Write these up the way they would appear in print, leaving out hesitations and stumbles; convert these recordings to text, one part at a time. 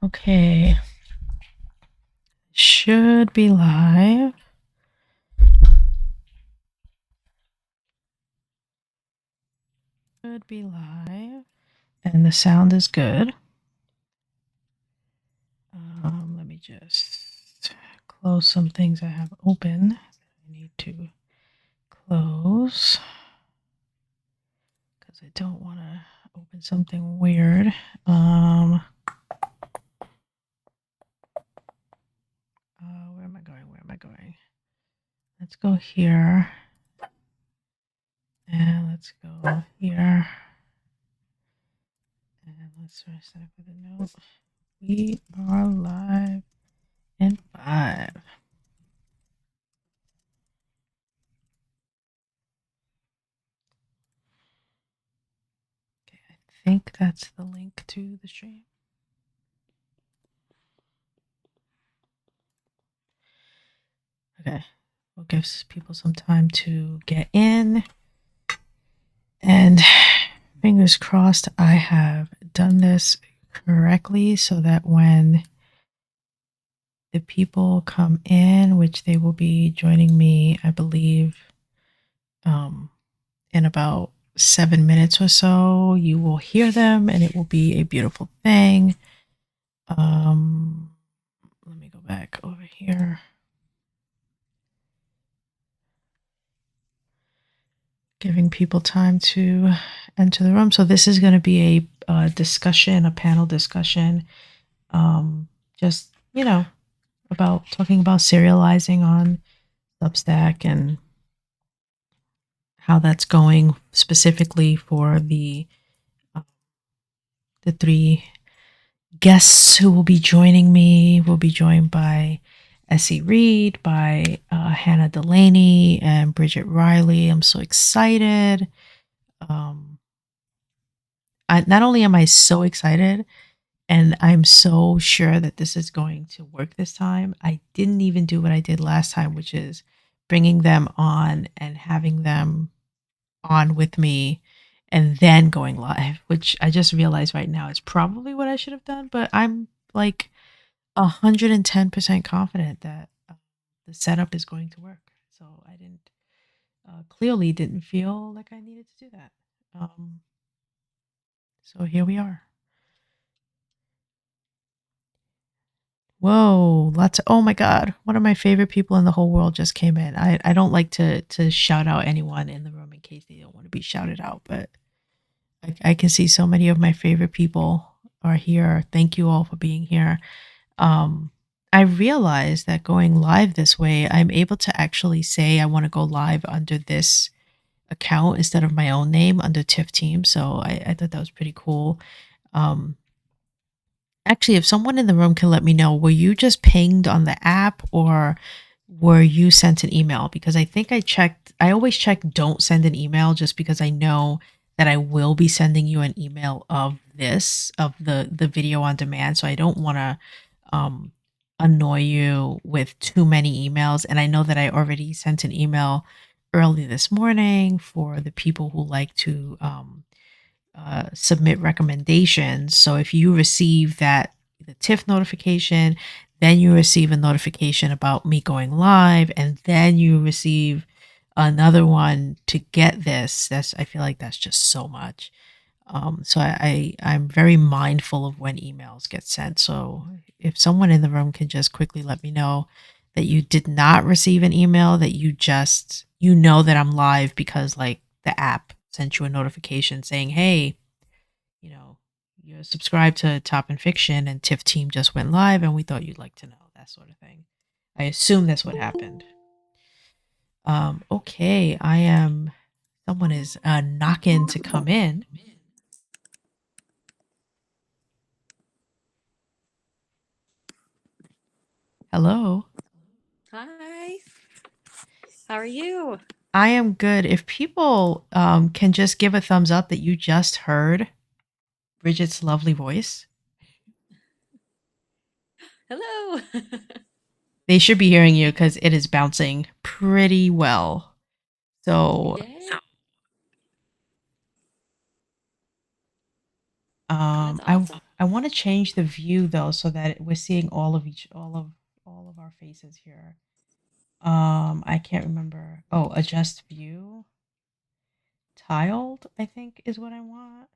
Okay. Should be live. Should be live. And the sound is good. Let me just close some things I have open. I need to close because I don't want to open something weird. Where am I going? Where am I going? Let's go here. And let's go here. And let's start with a note. We are live in 5. Okay, I think that's the link to the stream. Okay, we'll give people some time to get in. And fingers crossed I have done this correctly so that when the people come in, which they will be joining me, I believe, in about 7 minutes or so, you will hear them and it will be a beautiful thing. Let me go back over here. Giving people time to enter the room. So this is going to be a discussion, a panel discussion, just, about talking about serializing on Substack and how that's going specifically for the 3 guests who will be joining me. Will be joined by Essie Reed, by Hannah Delaney, and Bridget Riley. I'm so excited. Not only am I so excited, and I'm so sure that this is going to work this time, I didn't even do what I did last time, which is bringing them on and having them on with me and then going live, which I just realized right now is probably what I should have done. But I'm like 110% confident that the setup is going to work. So I didn't clearly didn't feel like I needed to do that. So here we are. Whoa, oh my God. One of my favorite people in the whole world just came in. I don't like to shout out anyone in the room in case they don't want to be shouted out, but I can see so many of my favorite people are here. Thank you all for being here. I realized that going live this way, I'm able to actually say I want to go live under this account instead of my own name under Tiff Team. So I thought that was pretty cool. Actually, if someone in the room can let me know, were you just pinged on the app or were you sent an email? Because I think I always check don't send an email just because I know that I will be sending you an email of the video on demand. So I don't want to annoy you with too many emails. And I know that I already sent an email early this morning for the people who like to submit recommendations. So if you receive the TIFF notification, then you receive a notification about me going live, and then you receive another one to get this. I feel like that's just so much. So I'm very mindful of when emails get sent. So if someone in the room can just quickly let me know that you did not receive an email, that you know that I'm live because like the app sent you a notification saying, hey, you're subscribed to Top and Fiction and TIFF Team just went live and we thought you'd like to know, that sort of thing. I assume that's what happened. Okay, someone is knocking to come in. Hello. Hi. How are you? I am good. If people can just give a thumbs up that you just heard Bridget's lovely voice. Hello. They should be hearing you because it is bouncing pretty well. So Yay. That's I awesome. I want to change the view though, so that we're seeing all of our faces here. I can't remember. Oh, adjust view. Tiled, I think is what I want.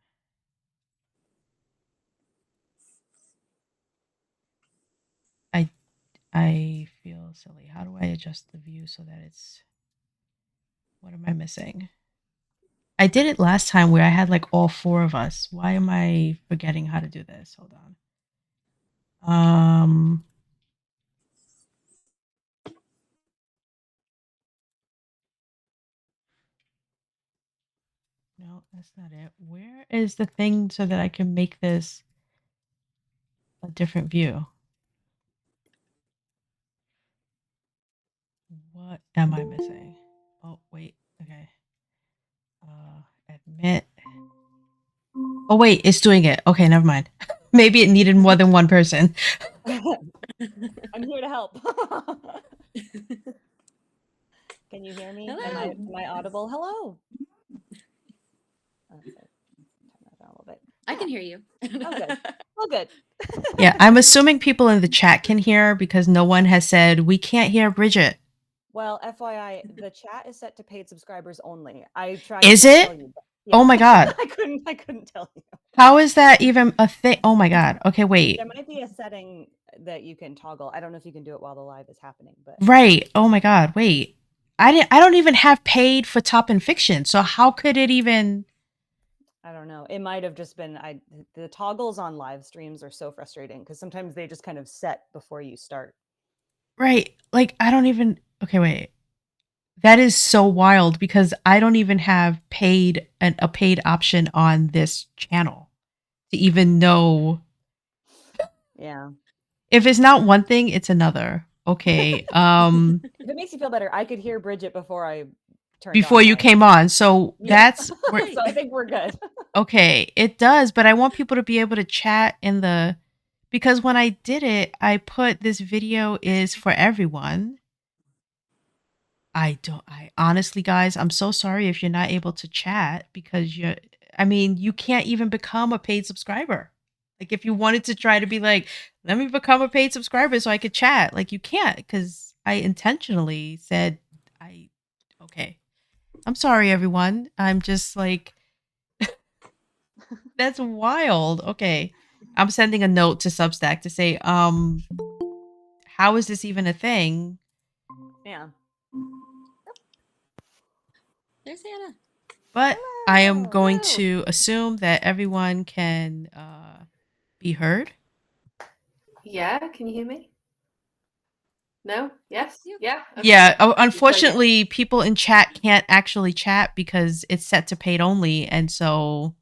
I I feel silly. How do I adjust the view so that it's what am I missing? I did it last time where I had like all four of us. Why am I forgetting how to do this? Hold on. Um no, that's not it. Where is the thing so that I can make this a different view? What am I missing? Oh, wait. Okay. Admit. Oh, wait, it's doing it. Okay, never mind. Maybe it needed more than one person. I'm here to help. Can you hear me? Hello. Am I audible? Hello. Let's see. Turn that down a little bit. I can hear you. Oh, good. Oh, good. Yeah, I'm assuming people in the chat can hear because no one has said we can't hear Bridget. Well, FYI, the chat is set to paid subscribers only. I tried Is to it? tell you, but Oh my god. I couldn't tell you. How is that even a thing? Oh my god. Okay, wait. There might be a setting that you can toggle. I don't know if you can do it while the live is happening, but Right. Oh my god. Wait. I don't even have paid for Top and Fiction. So how could it even I don't know. It might have just been the toggles on live streams are so frustrating because sometimes they just kind of set before you start. right? Like I don't even okay, wait. That is so wild because I don't even have a paid option on this channel to even know Yeah. if it's not one thing, it's another. Okay. If it makes you feel better, I could hear Bridget before I turned Before on you my came on. So yeah. that's where So I think we're good. okay, it does, but I want people to be able to chat in the because when I did it, I put this video is for everyone. I honestly guys, I'm so sorry if you're not able to chat because you can't even become a paid subscriber. Like if you wanted to try to be like, let me become a paid subscriber so I could chat, like you can't cuz I intentionally said I okay. I'm sorry everyone. I'm just like that's wild. Okay. I'm sending a note to Substack to say, how is this even a thing? Yeah. There's Hannah. But I am Hello. going Hello. to assume that everyone can be heard. Yeah, can you hear me? No? Yes? Yep. Yeah? Okay. Yeah, So, yeah. unfortunately, people in chat can't actually chat because it's set to paid only, and so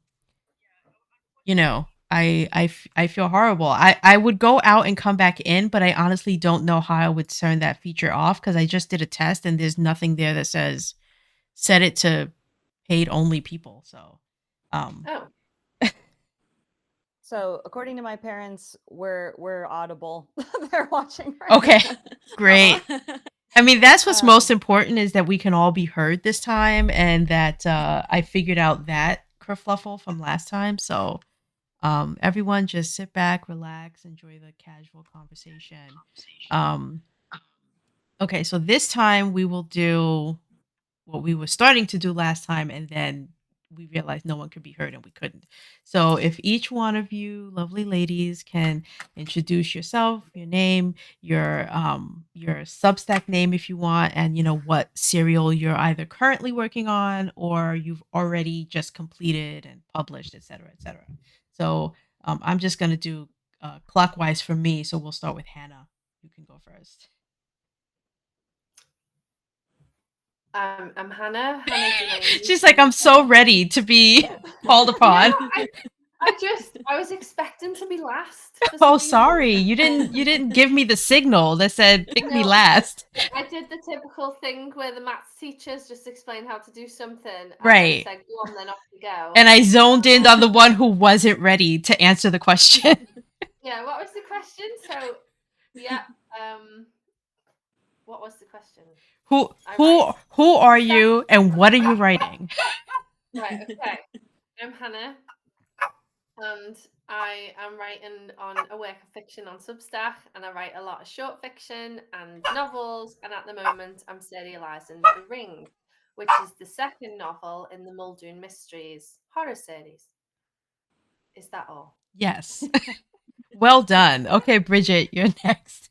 I feel horrible. I would go out and come back in, but I honestly don't know how I would turn that feature off because I just did a test and there's nothing there that says set it to paid only people. So, um, Oh, So according to my parents, we're audible. They're watching right okay, now. great. Aw. I mean, that's what's most Um, important is that we can all be heard this time, and that I figured out that kerfluffle from last time. So, everyone, just sit back, relax, enjoy the casual conversation. Um, okay, so this time we will do what we were starting to do last time, and then we realized no one could be heard and we couldn't. So if each one of you lovely ladies can introduce yourself, your name, your Substack name if you want, and you know what serial you're either currently working on or you've already just completed and published, etc., etc. So I'm just gonna do clockwise for me. So we'll start with Hannah. You can go first. I'm Hannah. Hannah Delaney. She's like, I'm so ready to be called Yeah, upon. I was expecting to be last for Oh, some reason. sorry. You didn't give me the signal that said pick me No, last. I did the typical thing where the maths teachers just explain how to do something and then Right. said, go on, then off you go. And I zoned in on the Um, one who wasn't ready to answer the question. yeah, what was the question? So, yeah, what was the question? who I write. who are Is that you and what are you writing? right? Okay, I'm Hannah. and I am writing on a work of fiction on Substack, and I write a lot of short fiction and novels. And at the moment, I'm serializing The Ring, which is the second novel in the Muldoon Mysteries horror series. Is that all? Yes. Well done. Okay, Bridget, you're next.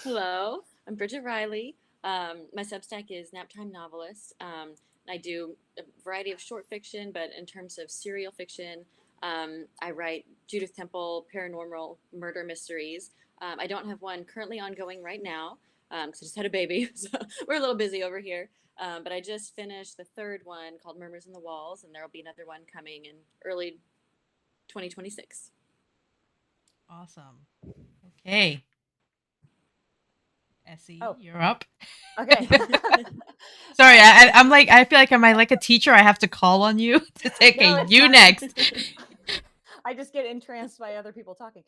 Hello, I'm Bridget Riley. My Substack is Naptime Novelist. I do a variety of short fiction, but in terms of serial fiction, I write Judith Temple paranormal murder mysteries. I don't have one currently ongoing right now because I just had a baby, so we're a little busy over here. But I just finished the third one called Murmurs in the Walls, and there will be another one coming in early 2026. Awesome. Okay. Essie, Oh, you're up. okay. Sorry, um, I'm like, I feel like, am I like a teacher? I have to call on you to say, okay, no, it's you fine. next. I just get entranced by other people talking.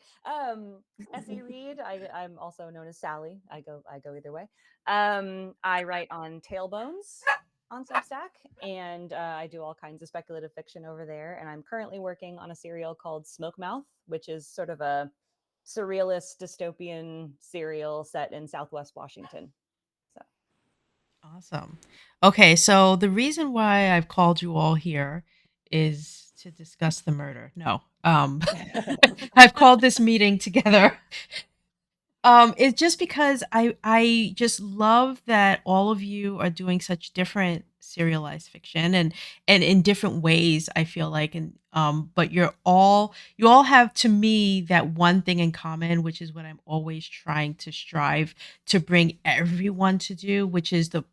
Essie Reed, I'm also known as Sally. I go either way. I write on Tailbones on Substack, and I do all kinds of speculative fiction over there. And I'm currently working on a serial called Smoke Mouth, which is sort of a surrealist dystopian serial set in Southwest Washington. So, Awesome. Okay, so the reason why I've called you all here is to discuss the murder. No. I've called this meeting together. It's just because I just love that all of you are doing such different serialized fiction and in different ways, I feel like, and but you all have, to me, that one thing in common, which is what I'm always trying to strive to bring everyone to do, which is the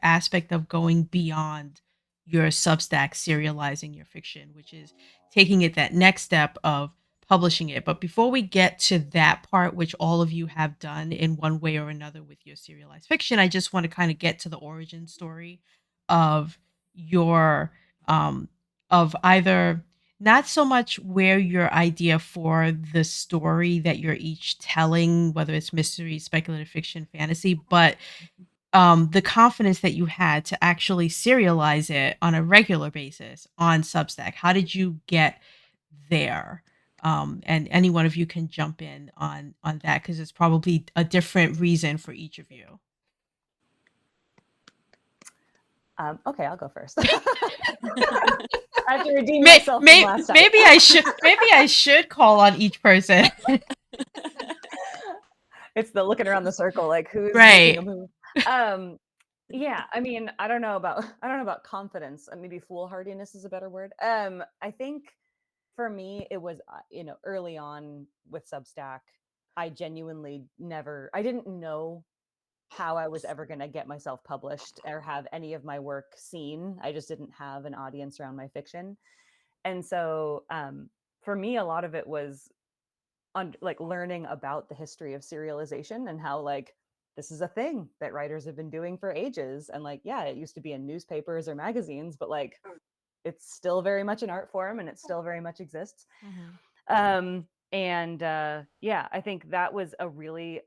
aspect of going beyond your Substack serializing your fiction, which is taking it that next step of publishing it. But before we get to that part, which all of you have done in one way or another with your serialized fiction, I just want to kind of get to the origin story of your of either, not so much where your idea for the story that you're each telling, whether it's mystery, speculative fiction, fantasy, but the confidence that you had to actually serialize it on a regular basis on Substack. How did you get there? And any one of you can jump in on that because it's probably a different reason for each of you. okay, I'll go first. I have to redeem myself from last time. Maybe I should call on each person. It's the looking around the circle, like who's making a Right. move. Yeah, I mean, I don't know about confidence. Maybe foolhardiness is a better word. I think for me, it was early on with Substack. I genuinely I didn't know how I was ever going to get myself published or have any of my work seen. I just didn't have an audience around my fiction, and so for me, a lot of it was like learning about the history of serialization and how like this is a thing that writers have been doing for ages. And like, yeah, it used to be in newspapers or magazines, but like it's still very much an art form and it still very much exists. Mhm. And yeah, I think that was a really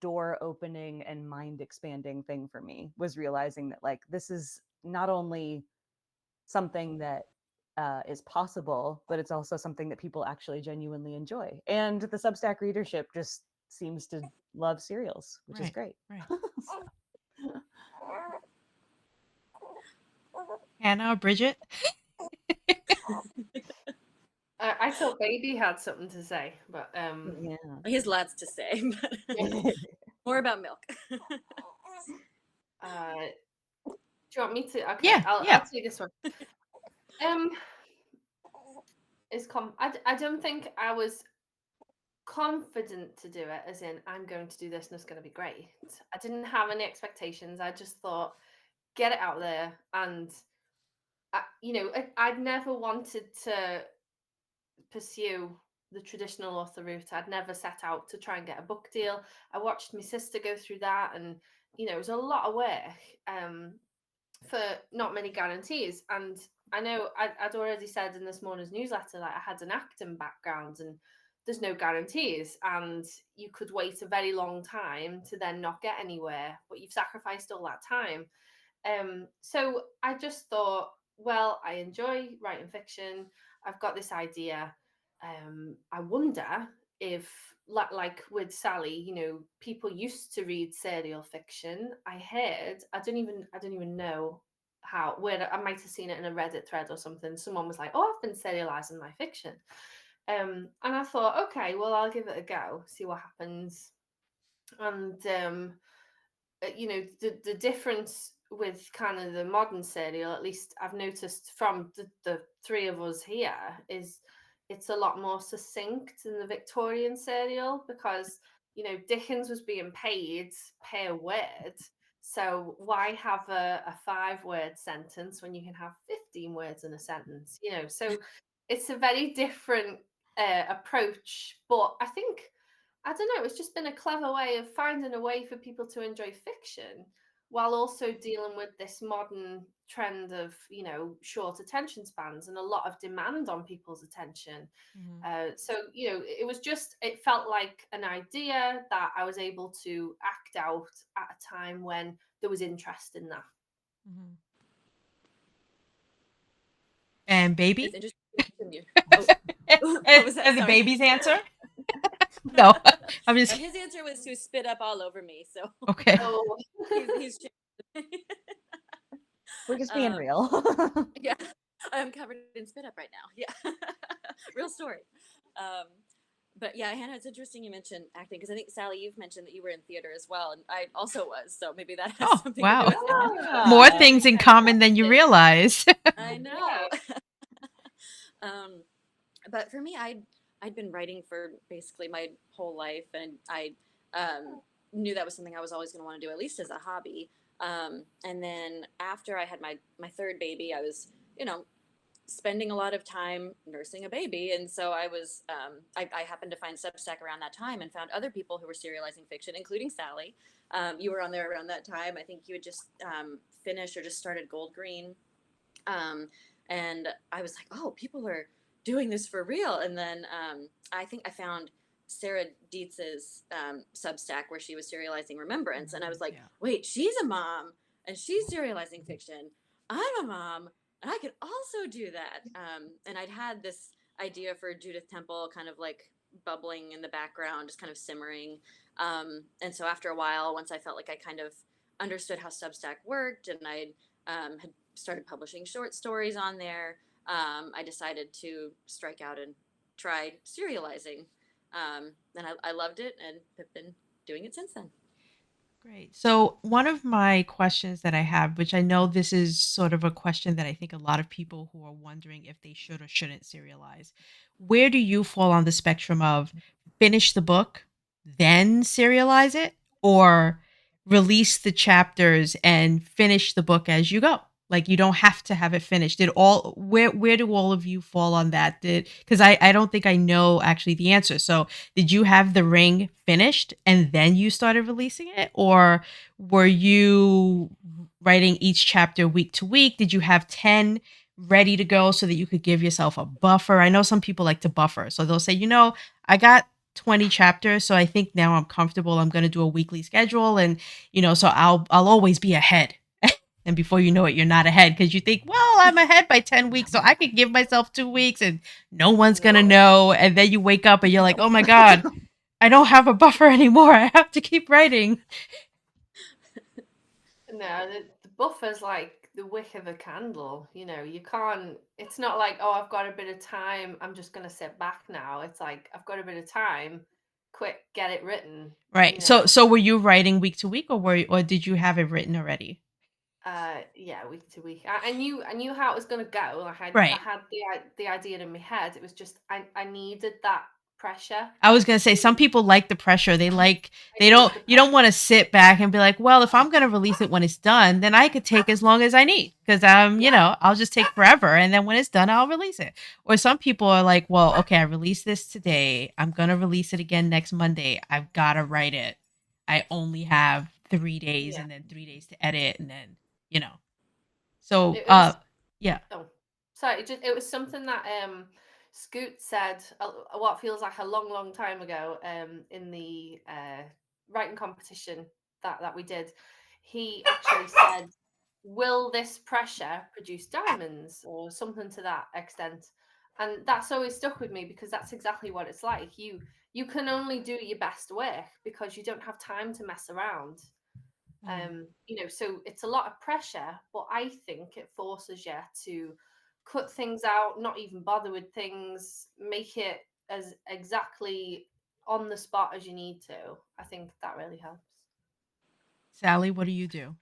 door opening and mind expanding thing for me, was realizing that like this is not only something that is possible, but it's also something that people actually genuinely enjoy. And the Substack readership just seems to love serials, which is Right. great. Right. Hannah or Bridget? I thought Baby had something to say, but Yeah. He has lots to say, but more about milk. do you want me to? Okay, Yeah. I'll Yeah. take this one. Um, I don't think I was confident to do it, as in I'm going to do this and it's going to be great. I didn't have any expectations. I just thought, get it out there, and I'd never wanted to pursue the traditional author route. I'd never set out to try and get a book deal. I watched my sister go through that, and it was a lot of work for not many guarantees. And I know I'd already said in this morning's newsletter that I had an acting background, and there's no guarantees, and you could wait a very long time to then not get anywhere, but you've sacrificed all that time. So I just thought, well, I enjoy writing fiction. I've got this idea. I wonder if, like with Sally, people used to read serial fiction. I heard, I don't even know how, where I might have seen it in a Reddit thread or something. Someone was like, "Oh, I've been serializing my fiction," and I thought, okay, well, I'll give it a go, see what happens. And the difference with kind of the modern serial, at least I've noticed from the three of us here, is it's a lot more succinct than the Victorian serial, because Dickens was being paid per word. So why have a 5-word sentence when you can have 15 words in a sentence? So it's a very different approach. But I don't know, it's just been a clever way of finding a way for people to enjoy fiction while also dealing with this modern trend of, short attention spans and a lot of demand on people's attention. Mhm, So, it felt like an idea that I was able to act out at a time when there was interest in that. mhm. And It's baby? interesting you mentioned oh, what was that? And the Sorry. baby's answer? No, I'm just His answer was to spit up all over me. So okay. Oh, he's We're just being um, real. yeah, I'm covered in spit up right now. Yeah, real story. Um, but yeah, Hannah, it's interesting you mentioned acting, because I think Sally, you've mentioned that you were in theater as well, and I also was. So maybe that has Oh, something to do wow. with it. More Ah. things in common than you realize. I yeah. know. um, but for me, I'd been writing for basically my whole life, and I knew that was something I was always going to want to do, at least as a hobby. And then after I had my third baby, I was, you know, spending a lot of time nursing a baby, and so I happened to find Substack around that time and found other people who were serializing fiction, including Sally. You were on there around that time. I think you had just finished or just started Gold Green, um, and I was like, oh, people are doing this for real. And then I think I found Sarah Dietz's Substack where she was serializing Remembrance, and I was like, Yeah. wait, she's a mom and she's serializing fiction. I'm a mom and I could also do that. And I'd had this idea for Judith Temple kind of like bubbling in the background, just kind of simmering. And so after a while, once I felt like I kind of understood how Substack worked, and I had started publishing short stories on there, I decided to strike out and try serializing. And I loved it and have been doing it since then. Great. So, one of my questions that I have, which I know this is sort of a question that I think a lot of people who are wondering if they should or shouldn't serialize, where do you fall on the spectrum of finish the book, then serialize it, or release the chapters and finish the book as you go? Like you don't have to have it finished. Did all where do all of you fall on that? Did because I don't think I know actually the answer. So did you have the ring finished and then you started releasing it? Or were you writing each chapter week to week? Did you have 10 ready to go so that you could give yourself a buffer? I know some people like to buffer. So they'll say, I got 20 chapters, so I think now I'm comfortable. I'm going to do a weekly schedule and, so I'll always be ahead. And before you know it, you're not ahead because you think, well, I'm ahead by 10 weeks, so I could give myself 2 weeks and no one's going to No. know. And then you wake up and you're like, oh my God, I don't have a buffer anymore. I have to keep writing. No, the buffer's like the wick of a candle. You can't, it's not like, oh, I've got a bit of time, I'm just going to sit back now. It's like, I've got a bit of time, quick, get it written, Right. you So know. so were you writing week to week or did you have it written already? Yeah, week to week. I knew how it was going to go. Like I Right. had the idea in my head. It was just I needed that pressure. I was gonna say to some people like the pressure. I They needed don't the you don't pressure. want to sit back and be like, well, if I'm gonna release it when it's done, then I could take as long as I need. Because Yeah, I'll just take forever and then when it's done, I'll release it. Or some people are like, well, okay, I released this today. I'm gonna release it again next Monday. I've gotta write it. I only have 3 days yeah. and then 3 days to edit and then, you know. So It was yeah. Oh, sorry. It was something that Scoot said what feels like a long, long time ago in the writing competition that we did. He actually said, "Will this pressure produce diamonds?" or something to that extent. And that's always stuck with me because that's exactly what it's like. You can only do your best work because you don't have time to mess around. Mhm. So it's a lot of pressure, but I think it forces you to cut things out, not even bother with things, make it as exactly on the spot as you need to. I think that really helps. Sally, what do you do?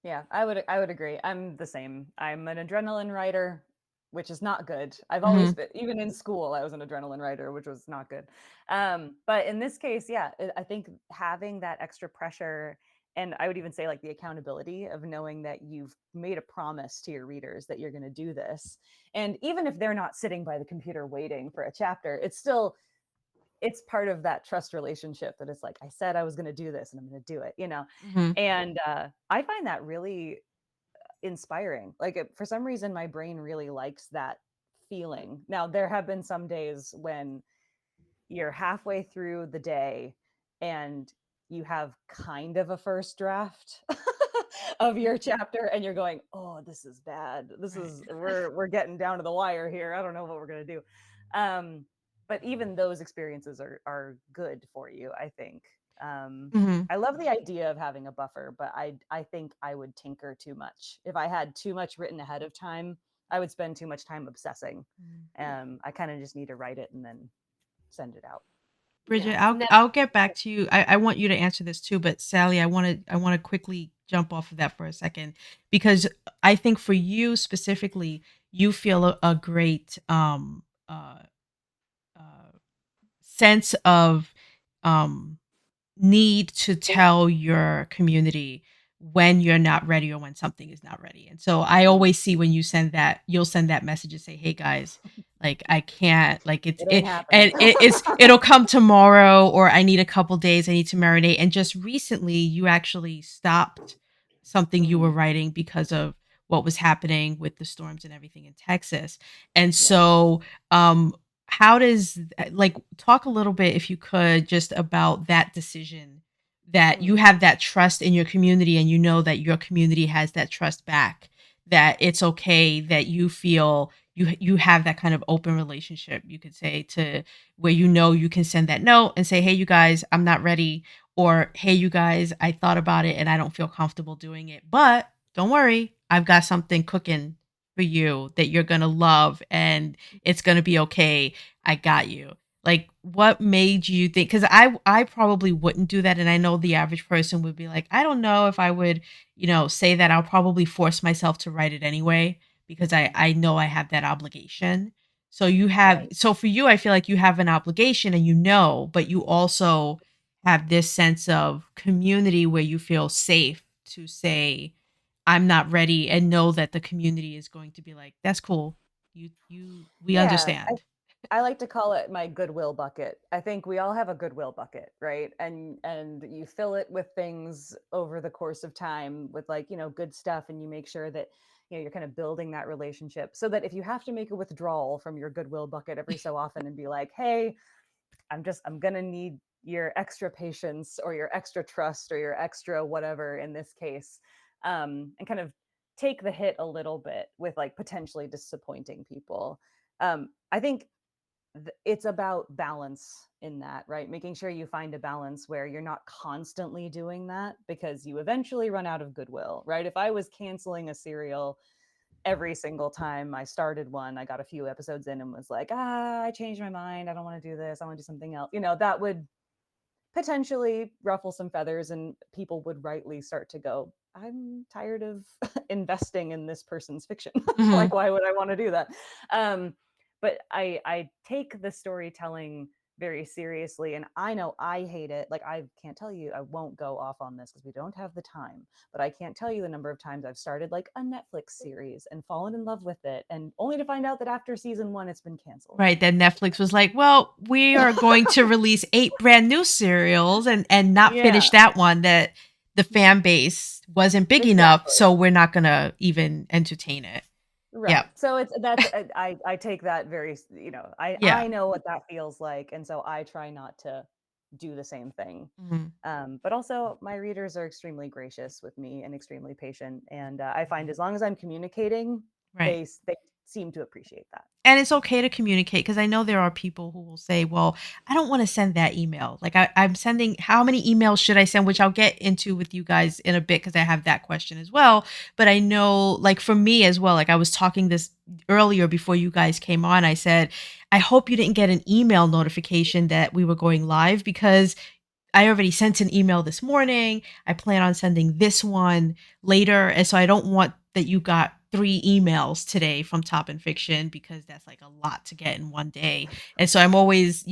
Yeah, I would agree. I'm the same. I'm an adrenaline writer, which is not good. I've always Mhm. been, even in school, I was an adrenaline writer, which was not good. But in this case, yeah, I think having that extra pressure, and I would even say like the accountability of knowing that you've made a promise to your readers that you're going to do this, and even if they're not sitting by the computer waiting for a chapter, it's part of that trust relationship that it's like I said I was going to do this and I'm going to do it. Mhm. And I find that really inspiring. Like for some reason my brain really likes that feeling. Now there have been some days when you're halfway through the day and you have kind of a first draft of your chapter and you're going, "Oh, this is bad. This Right. is we're getting down to the wire here. I don't know what we're going to do." Um but even those experiences are good for you, I think. Mhm. I love the idea of having a buffer, but I think I would tinker too much. If I had too much written ahead of time, I would spend too much time obsessing. Mhm. I kind of just need to write it and then send it out. Bridget, Yeah, never. I'll get back to you. I want you to answer this too, but Sally, I want to quickly jump off of that for a second because I think for you specifically, you feel a great uh sense of um need to tell your community when you're not ready or when something is not ready. And so I Mm. always see when you'll send that message and say, "Hey guys, like I can't, like It ain't and happening. it'll come tomorrow, or I need a couple days, I need to marinate." And just recently you actually stopped something you were Mm, writing because of what was happening with the storms and everything in Texas. And yeah. so how does like talk a little bit if you could just about that decision that you Mm, have that trust in your community and you know that your community has that trust back, that it's okay, that you feel you have that kind of open relationship, you could say, to where you know you can send that note and say, "Hey you guys, I'm not ready," or "Hey you guys, I thought about it and I don't feel comfortable doing it, but don't worry, I've got something cooking for you that you're going to love and it's going to be okay. I got you." Like what made you think, cuz I probably wouldn't do that, and I know the average person would be like, "I don't know if I would, say that." I'll probably force myself to write it anyway because mhm. I know I have that obligation. Right. So for you I feel like you have an obligation and but you also have this sense of community where you feel safe to say, "I'm not ready," and know that the community is going to be like, "That's cool. We Yeah. understand." I like to call it my goodwill bucket. I think we all have a goodwill bucket, right? And you fill it with things over the course of time with like, good stuff, and you make sure that you're kind of building that relationship so that if you have to make a withdrawal from your goodwill bucket every so often and be like, "Hey, I'm going to need your extra patience or your extra trust or your extra whatever in this case." And kind of take the hit a little bit with like potentially disappointing people. I think it's about balance in that, right? Making sure you find a balance where you're not constantly doing that because you eventually run out of goodwill, right? If I was canceling a serial every single time I started one, I got a few episodes in and was like, I changed my mind. I don't want to do this. I want to do something else. That would potentially ruffle some feathers and people would rightly start to go, "I'm tired of investing in this person's fiction." Mhm. Like, why would I want to do that? um, but I take the storytelling very seriously, and I know I hate it. Like, I can't tell you, I won't go off on this because we don't have the time, but I can't tell you the number of times I've started like a Netflix series and fallen in love with it and only to find out that after season one it's been canceled. Right, then Netflix was like, "Well, we are going to release 8 brand new serials and not finish Yeah, that one that the fan base wasn't big enough, exactly. so we're not gonna even entertain it." Yep. Right. So that's I take that very, Yeah. I know what that feels like, and so I try not to do the same thing. Mhm. But also, my readers are extremely gracious with me and extremely patient, and I find as long as I'm communicating, Right. they seem to appreciate that. And it's okay to communicate, because I know there are people who will say, well, I don't want to send that email. Like I'm sending, how many emails should I send? Which I'll get into with you guys in a bit, because I have that question as well. But I know, like for me as well, like I was talking this earlier before you guys came on, I said, I hope you didn't get an email notification that we were going live, because I already sent an email this morning. I plan on sending this one later. And so I don't want that you got 3 emails today from Top and Fiction, because that's like a lot to get in one day. And so I'm always,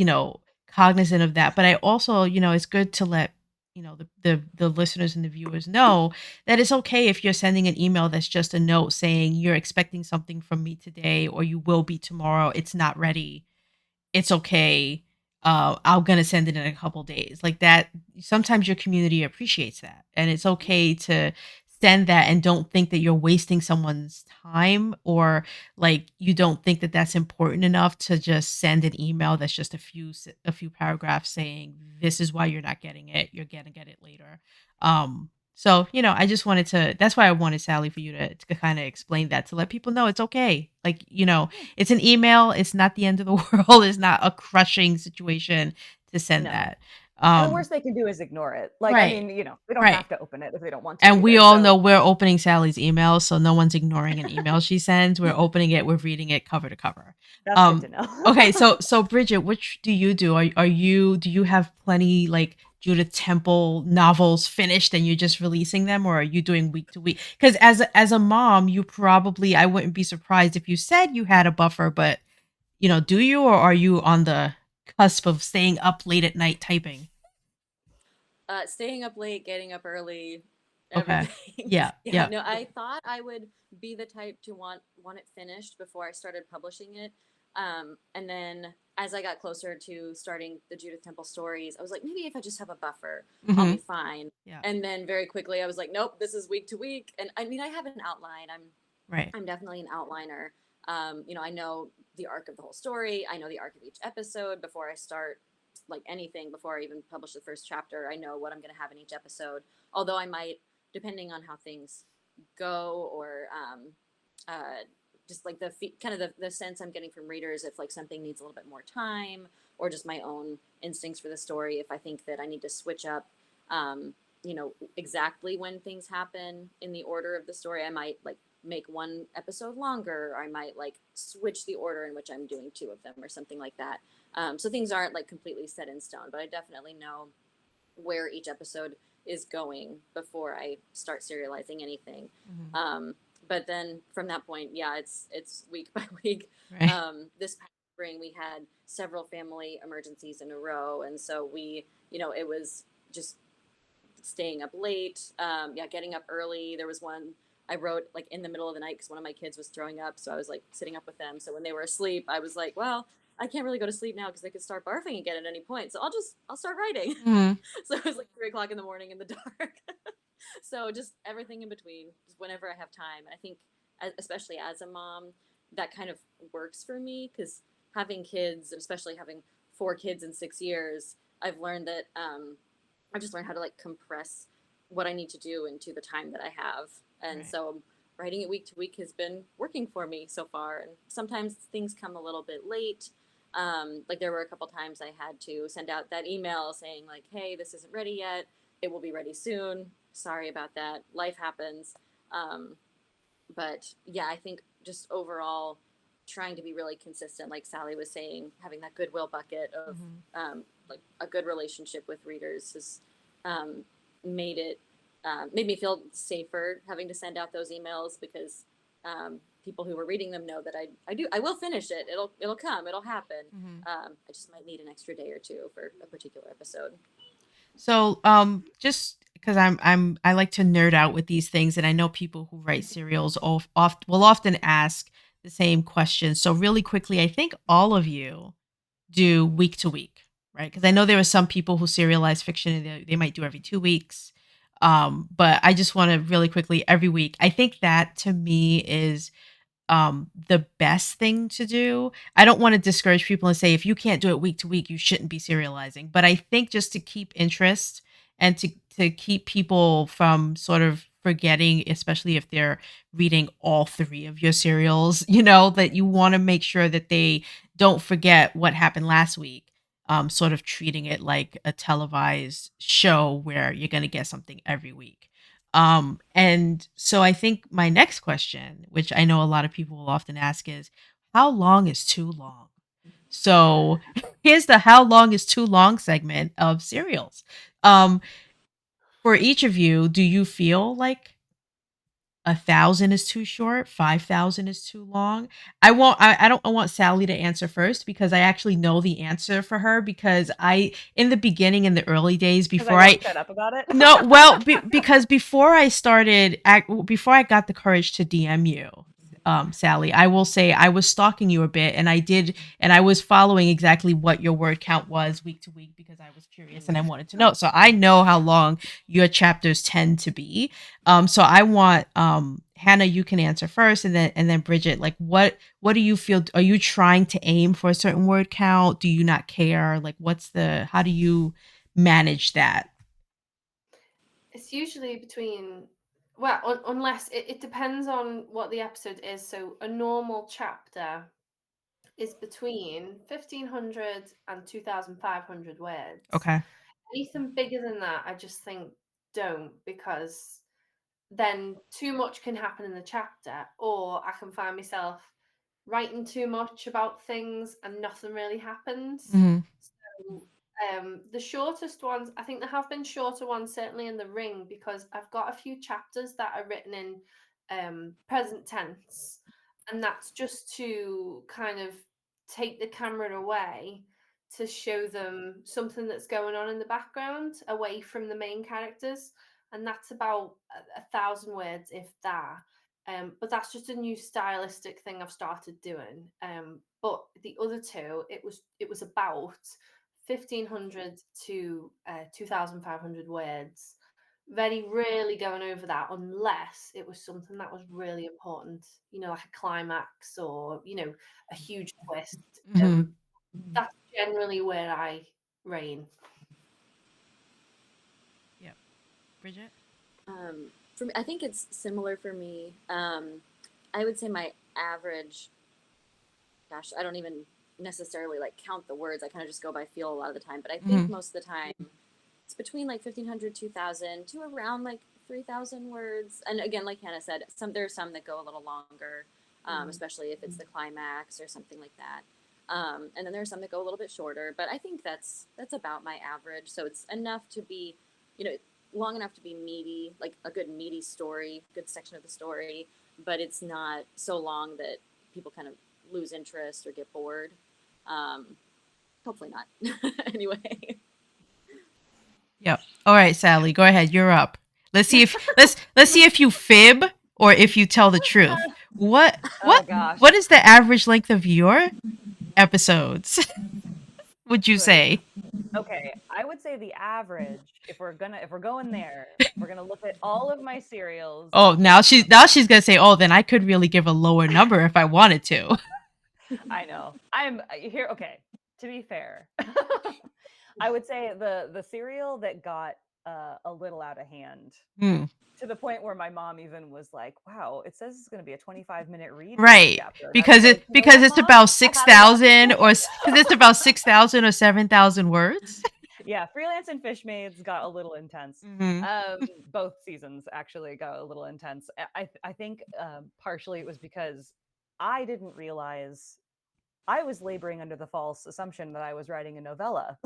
cognizant of that. But I also, it's good to let, the listeners and the viewers know that it's okay if you're sending an email that's just a note saying you're expecting something from me today, or you will be tomorrow. It's not ready. It's okay. I'm gonna send it in a couple days. Like that. Sometimes your community appreciates that, and it's okay to send that, and don't think that you're wasting someone's time, or like you don't think that that's important enough to just send an email that's just a few paragraphs saying this is why you're not getting it. You're gonna get it later. So, I just wanted to, that's why I wanted Sally for you to kind of explain that, to let people know it's okay. Like, it's an email. It's not the end of the world. It's not a crushing situation to send No. that. And the worst they can do is ignore it. Like, I Right. mean, they don't Right. have to open it if they don't want to And we either. all So know we're opening Sally's email, so no one's ignoring an email she sends. We're opening it, we're reading it cover to cover. that's good to know. Okay, so Bridget, which do you do? Do you have plenty like Judith Temple novels finished and you're just releasing them, or are you doing week to week? Because as a mom, you probably, I wouldn't be surprised if you said you had a buffer, but do you, or are you on the cusp of staying up late at night typing? Staying up late, getting up early, Okay. everything. Yeah. Yeah, Yeah. no, I thought I would be the type to want it finished before I started publishing it. And then as I got closer to starting the Judith Temple stories, I was like, maybe if I just have a buffer, I'll Hmm. be fine. Yeah. And then very quickly, I was like, nope, this is week to week. And I mean, I have an outline. Right. I'm definitely an outliner. I know the arc of the whole story. I know the arc of each episode before I start, like anything, before I even publish the first chapter. I know what I'm going to have in each episode. Although I might, depending on how things go, or just like kind of the sense I'm getting from readers, if like something needs a little bit more time, or just my own instincts for the story, if I think that I need to switch up, exactly when things happen in the order of the story, I might like make one episode longer, or I might like switch the order in which I'm doing 2 of them, or something like that. So things aren't like completely set in stone, but I definitely know where each episode is going before I start serializing anything. Mhm. But then from that point, yeah, it's week by week. Right. This past spring, we had several family emergencies in a row, and so it was just staying up late, getting up early. There was one I wrote like in the middle of the night because one of my kids was throwing up, so I was like sitting up with them. So when they were asleep, I was like, well, I can't really go to sleep now because they could start barfing again at any point. So I'll start writing. Mhm. So it was like 3 o'clock in the morning in the dark. So just everything in between, just whenever I have time. And I think, especially as a mom, that kind of works for me, because having kids, especially having 4 kids in 6 years, I've learned that I've just learned how to like compress what I need to do into the time that I have. And Right. so writing it week to week has been working for me so far. And sometimes things come a little bit late. Like there were a couple times I had to send out that email saying like, hey, this isn't ready yet. It will be ready soon. Sorry about that. Life happens. Um, but yeah, I think just overall trying to be really consistent, like Sally was saying, having that goodwill bucket of Mhm. like a good relationship with readers has um, made it made me feel safer having to send out those emails, because people who are reading them know that I will finish it. It'll come. It'll happen. Mhm. I just might need an extra day or two for a particular episode. So, just because I like to nerd out with these things, and I know people who write serials will often ask the same question. So, really quickly, I think all of you do week to week, right? Because I know there are some people who serialize fiction, and they might do every 2 weeks. But I just want to really quickly every week. I think that to me is the best thing to do. I don't want to discourage people and say if you can't do it week to week, you shouldn't be serializing. But I think just to keep interest, and to keep people from sort of forgetting, especially if they're reading all three of your serials, you know, that you want to make sure that they don't forget what happened last week. Sort of treating it like a televised show where you're going to get something every week. And so I think my next question, which I know a lot of people will often ask, is how long is too long? So here's the how long is too long segment of serials. Um, for each of you, do you feel like 1,000 is too short, 5,000 is too long? I don't want Sally to answer first because I actually know the answer for her because I in the beginning in the early days Because I before I won't shut up about it. no, well, because before I started, before I got the courage to DM you, Sally, I will say I was stalking you a bit, and I was following exactly what your word count was week to week because I was curious and I wanted to know. So I know how long your chapters tend to be. So I want Hannah, you can answer first, and then Bridget, like what do you feel? Are you trying to aim for a certain word count? Do you not care? Like, how do you manage that? It's usually between, well, unless it depends on what the episode is. So a normal chapter is between 1,500 and 2,500 words. Okay. Anything bigger than that, I just think don't, because then too much can happen in the chapter, or I can find myself writing too much about things and nothing really happens. Mhm. So, the shortest ones, I think there have been shorter ones, certainly in the ring, because I've got a few chapters that are written in present tense, and that's just to kind of take the camera away to show them something that's going on in the background away from the main characters, and that's about 1,000 words, if that. But that's just a new stylistic thing I've started doing. But the other two, it was about 1,500 to 2,500 words. Very rarely going over that unless it was something that was really important, like a climax or a huge twist. Mhm. That's generally where I reign. Yep. Bridget? For me, I think it's similar for me. I would say my average, gosh, I don't even necessarily like count the words. I kind of just go by feel a lot of the time. But I think Mhm. most of the time it's between like 1,500, 2,000 to around like 3,000 words. And again, like Hannah said, there's some that go a little longer, especially if it's the climax or something like that. And then there's some that go a little bit shorter. But I think that's about my average. So it's enough to be, you know, long enough to be meaty, like a good meaty story, good section of the story. But it's not so long that people kind of lose interest or get bored. Um, Hopefully not. Anyway. Yep. All right, Sally, go ahead. You're up. Let's see if you fib or if you tell the truth. What Oh what gosh. what is the average length of your episodes? Would you Good. say? Okay, I would say the average, if we're going there, we're gonna look at all of my serials Oh, and figure out. now she's gonna say, "Oh, then I could really give a lower number if I wanted to." I know. I'm here. Okay, to be fair, I would say the serial that got a little out of hand Hmm. to the point where my mom even was like, "Wow, it says it's going to be a 25-minute read for this Right. chapter," and I was like, "You know Because what, it's Mom? about I had enough." 6,000 because it's about 6,000 or 7,000 words. Yeah, Freelance and Fishmaids got a little intense. Mhm. Both seasons actually got a little intense. I think partially it was because I didn't realize I was laboring under the false assumption that I was writing a novella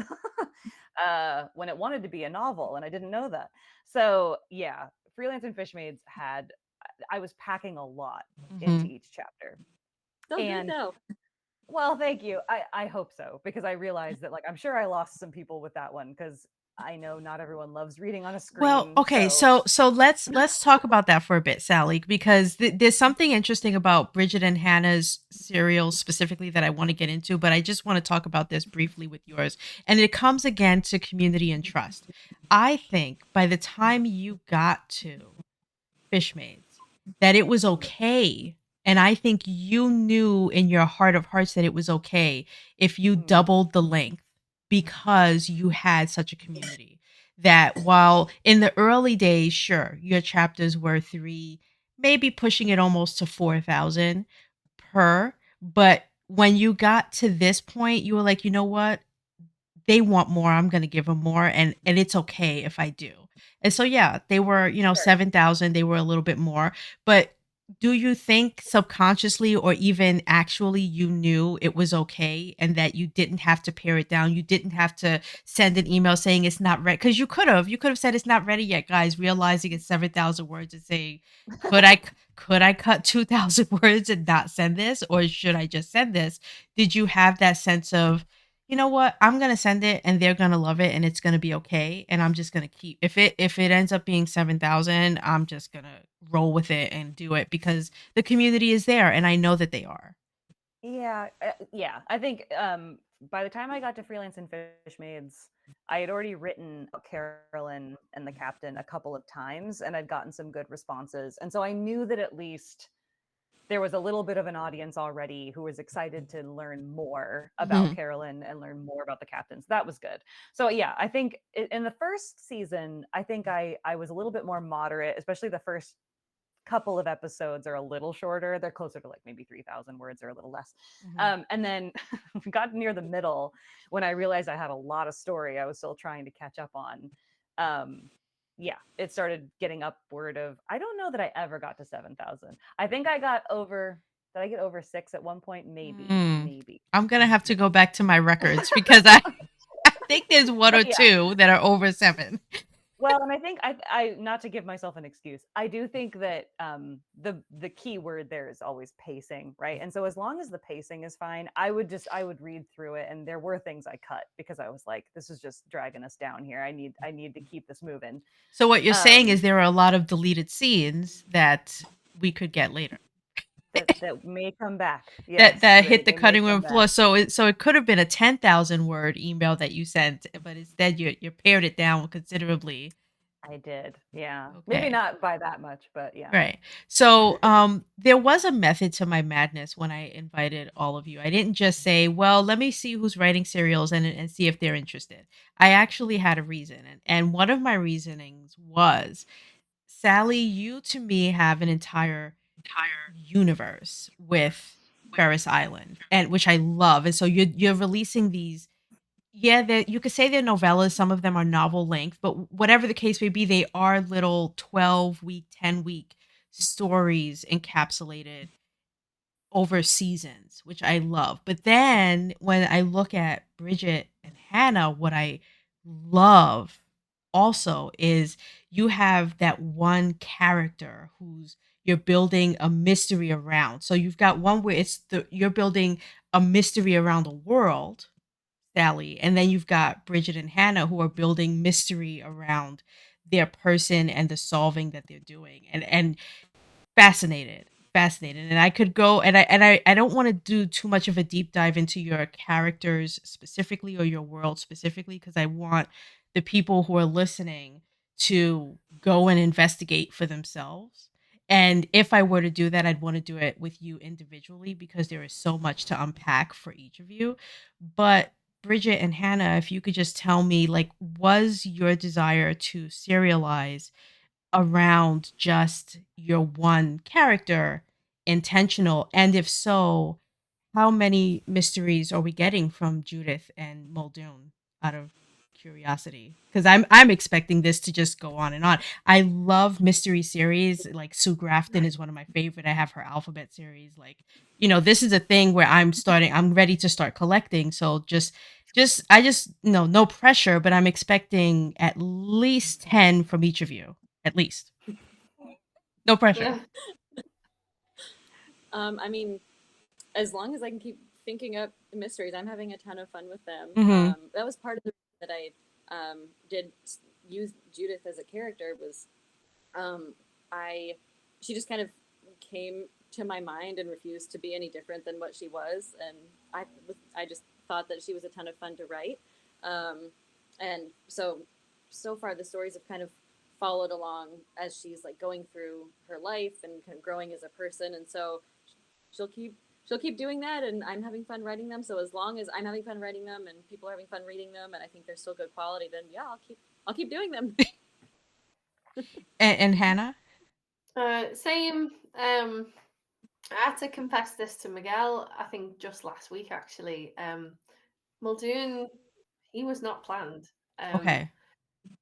when it wanted to be a novel, and I didn't know that. So yeah, Freelance and Fishmaids had I was packing a lot into Mhm. each chapter, So good and though. well, thank you. I hope so because I realized that I'm sure I lost some people with that one because I know not everyone loves reading on a Well, screen. okay, So so let's talk about that for a bit, Sally, because there's something interesting about Bridget and Hannah's serials specifically that I want to get into, but I just want to talk about this briefly with yours. And it comes again to community and trust. I think by the time you got to Fishmaids that it was okay. And I think you knew in your heart of hearts that it was okay if you mm, doubled the length because you had such a community. that while in the early days, sure, your chapters were 3, maybe pushing it almost to 4,000 per, but when you got to this point, you were like, "You know what? They want more, I'm gonna give them more, and it's okay if I do." And so, yeah, they were, Sure. 7,000, they were a little bit more, but do you think subconsciously or even actually you knew it was okay and that you didn't have to pare it down? You didn't have to send an email saying it's not ready because you could have said it's not ready yet, guys, realizing it's 7,000 words and saying, "Could I could I cut 2,000 words and not send this, or should I just send this?" Did you have that sense of, you know what? I'm gonna send it and they're gonna love it and it's gonna be okay. And I'm just gonna keep if it ends up being 7,000, I'm just gonna roll with it and do it because the community is there and I know that they are. Yeah, yeah. I think by the time I got to Freelance and Fish Maids, I had already written about Carolyn and the captain a couple of times, and I'd gotten some good responses, and so I knew that at least there was a little bit of an audience already who was excited to learn more about Mhm. Carolyn and learn more about the captains. That was good. So yeah, I think in the first season, I think I was a little bit more moderate, especially the first couple of episodes are a little shorter. They're closer to like maybe 3,000 words or a little less. Mhm. And then we got near the middle when I realized I had a lot of story I was still trying to catch up on. Um, yeah, it started getting upward of, I don't know that I ever got to 7,000. I think I got over, did I get over 6 at one point? Maybe, Mm. maybe. I'm gonna have to go back to my records because I think there's one But or yeah, two that are over 7. well, and I think I not to give myself an excuse. I do think that the key word there is always pacing, right? And so as long as the pacing is fine, I would read through it, and there were things I cut because I was like, this is just dragging us down here. I need to keep this moving. So what you're saying Um, is there are a lot of deleted scenes that we could get later. that may come back. That Yes, that hit the they may cutting come room back. floor. So it could have been a 10,000 word email that you sent, but instead you pared it down considerably. I did, yeah. Maybe Okay. not by that much, but yeah. Right. So there was a method to my madness when I invited all of you. I didn't just say, well, let me see who's writing serials and see if they're interested. I actually had a reason. And one of my reasonings was, Sally, you to me have an entire universe with Ferris Island, and which I love. And so you're releasing these, yeah, that you could say they're novellas, some of them are novel length, but whatever the case may be, they are little 12-week, 10-week stories encapsulated over seasons, which I love. But then when I look at Bridget and Hannah, what I love also is you have that one character who's you're building a mystery around. So you've got one where you're building a mystery around the world, Sally, and then you've got Bridget and Hannah who are building mystery around their person and the solving that they're doing. And fascinated, fascinated, and I could go and I don't wanna do too much of a deep dive into your characters specifically or your world specifically because I want the people who are listening to go and investigate for themselves, and if I were to do that, I'd wanna do it with you individually because there is so much to unpack for each of you, but Bridget and Hannah, if you could just tell me, like, was your desire to serialize around just your one character intentional? And if so, how many mysteries are we getting from Judith and Muldoon out of curiosity? Because I'm expecting this to just go on and on. I love mystery series. Like Sue Grafton is one of my favorite. I have her alphabet series. Like, this is a thing where I'm ready to start collecting. So just no pressure, but I'm expecting at least 10 from each of you. At least. No pressure. Yeah. I mean, as long as I can keep thinking up mysteries, I'm having a ton of fun with them. Mhm. That was part of the reason that I did use Judith as a character was um, I she just kind of came to my mind and refused to be any different than what she was, and I just thought that she was a ton of fun to write, um, and so far the stories have kind of followed along as she's like going through her life and kind of growing as a person, and so she'll keep she'll keep doing that, and I'm having fun writing them. So as long as I'm having fun writing them and people are having fun reading them, and I think they're still good quality, then yeah, I'll keep doing them. And Hannah? Same. I had to confess this to Miguel, I think just last week actually. Muldoon, he was not planned. Okay.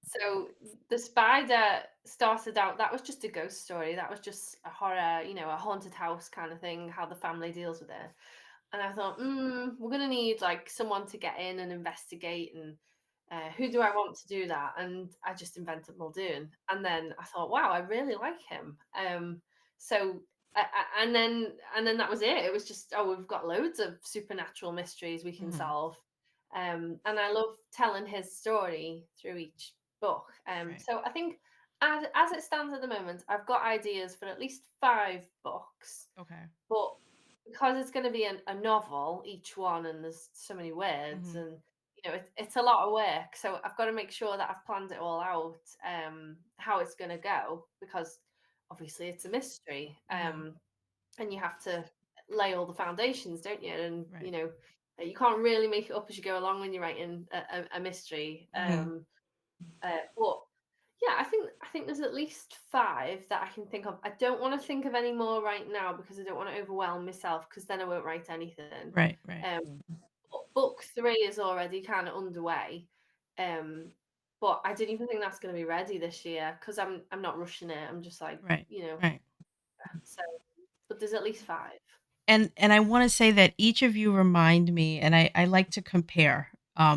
So the spider started out, that was just a ghost story. That was just a horror, a haunted house kind of thing, how the family deals with it. And I thought, we're going to need like someone to get in and investigate. And who do I want to do that? And I just invented Muldoon. And then I thought, wow, I really like him. So and then that was it. It was just, oh, we've got loads of supernatural mysteries we can solve. And I love telling his story through each book. Right. So I think as it stands at the moment, I've got ideas for at least 5 books, Okay. but because it's going to be a novel each one, and there's so many words, and it's a lot of work. So I've got to make sure that I've planned it all out, how it's going to go, because obviously it's a mystery, and you have to lay all the foundations, don't you? And Right. you can't really make it up as you go along when you're writing a mystery. But yeah, I think there's at least 5 that I can think of. I don't want to think of any more right now because I don't want to overwhelm myself, because then I won't write anything. Right. Right. Book 3 is already kind of underway, but I don't even think that's going to be ready this year because I'm not rushing it. I'm just like, Right. Right. so. But there's at least 5. And I want to say that each of you remind me, and I like to compare.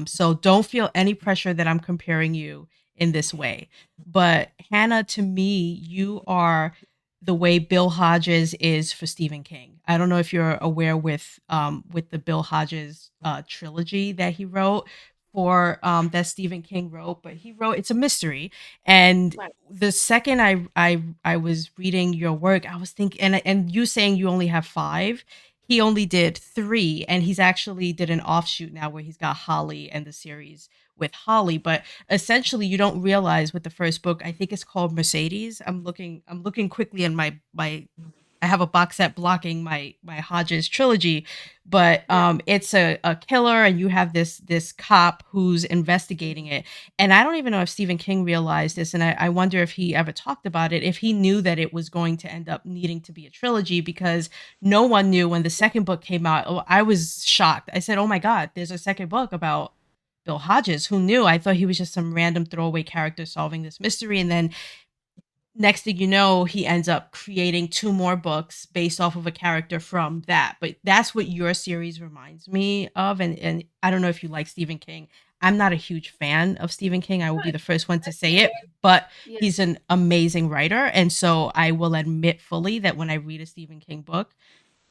So don't feel any pressure that I'm comparing you in this way. But Hannah, to me, you are the way Bill Hodges is for Stephen King. I don't know if you're aware with the Bill Hodges trilogy that he wrote for that Stephen King wrote, but he wrote, it's a mystery. And Right. the second I was reading your work, I was thinking, and you saying you only have 5, he only did 3, and he's actually did an offshoot now where he's got Holly and the series with Holly. But essentially, you don't realize with the first book, I think it's called Mercedes. I'm looking quickly in my I have a box set blocking my Hodges trilogy, but Yeah. it's a killer, and you have this cop who's investigating it. And I don't even know if Stephen King realized this, and I wonder if he ever talked about it, if he knew that it was going to end up needing to be a trilogy, because no one knew when the second book came out. Oh, I was shocked. I said, "Oh my God, there's a second book about Bill Hodges." Who knew? I thought he was just some random throwaway character solving this mystery, and then next thing you know, he ends up creating 2 more books based off of a character from that. But that's what your series reminds me of. And I don't know if you like Stephen King. I'm not a huge fan of Stephen King. I will be the first one to say it, but Yeah. he's an amazing writer. And so I will admit fully that when I read a Stephen King book,